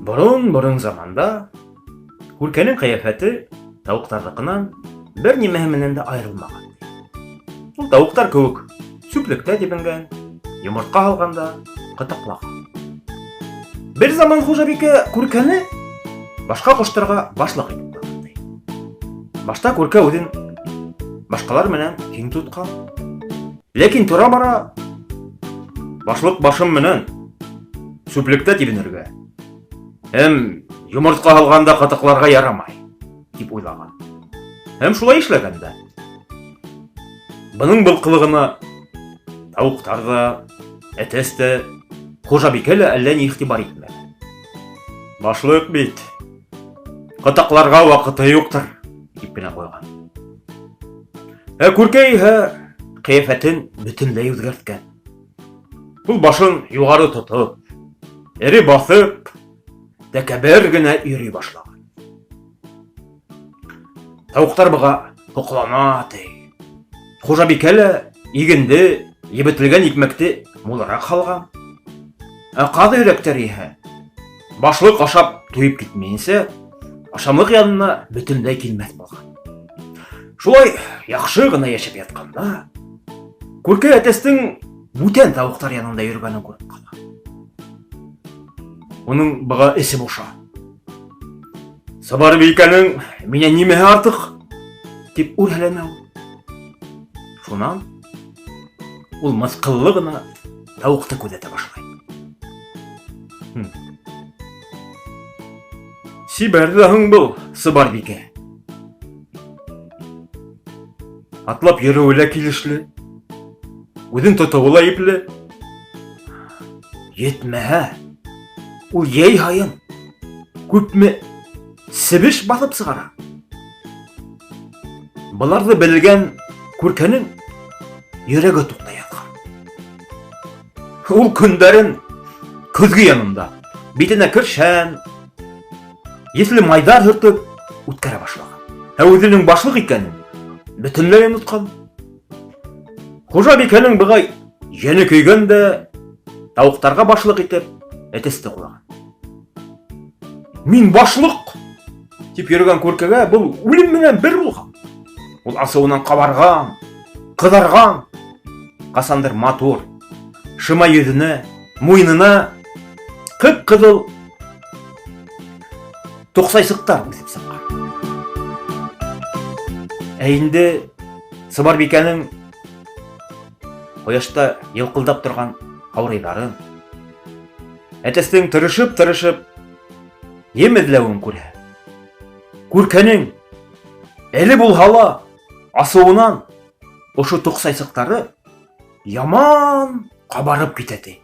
Борын заманда Күркәнең кыяфәте тауыктардыкынан бер нимәһе менән дә айрылмаган. Ул тауыктар кеүек сүплектә тибенгән, йомыртка һалганда кытыклаган. Бер заман хуҗабикә Күркәне башка коштарга башлык итеп куйган. Башта Күркә үзен башкалар менән киң туткан. Ләкин тора-бара башлык башым менән сүплектә тибенергә һәм йомыртка һалганда кытыкларга ярамай дип уйлаган. Һәм шулай эшләгәндә. Буның был кылыгына тауыктар да, әтәс тә, хуҗабикә лә әллә ни игътибар итмәгән. Башлык бит, кытыкларга вакыты юктыр дип кенә куйган. Күркә иһә кыяфәтен бөтенләй үзгәрткән. Ул башын югары тотып, эре басып, тәкәббер генә йөри башлаган. Тауыктар буга коклана ти. Хуҗабикә лә игенде, ебетелгән икмәкте муларак халган. Кады йөрәктәр иһә башлык ашап туеп китмәенсә, ашамлык янына бөтенләй килмәс булган. Шулай яхшы гына яшәп ятканда, Күркә әтәстең бүтән тауыктар янында йөргәнен күреп кала. Уның буга эсе боша. Сабарбикәнең минә нимәһе артык дип үрһәләнә ул. Шуннан ул мыскыллы гына тауыкты күзәтә башлый. Сибәрдәһең бул, Сабарбикә. Атлап йөрүе лә килешле, үзен тотуы ла ипле. Етмәһә, ул яй һайын күпме себеш басып сыгара. Буларны белгән Күркәнең йөрәге туктый яткан. Ул көндәрен көзге янында битенә кершән, есле майдар һөртеп үткәрә башлаган. Үзенең башлык икәнен бөтенләй оныткан. Хуҗабикәнең буга яне көйгәндә тауыктарга башлык итеп әтәсте куйган. Мин башлык дип йөргән Күркәгә бу үлем менән бер булган. Ул асыуыннан кабарган, кыдарган, касандыр матур, шыма йөзенә, муйнына кып-кызыл туксайсыктар үсеп сыккан. Инде Сабарбикәнең кояшта йылкылдап торган каурыйларын, әтәстең тырышып емедләвен күрә. Күркәнең әле булһа ла асуыннан ошы туксайсыктары яман кабарып китә.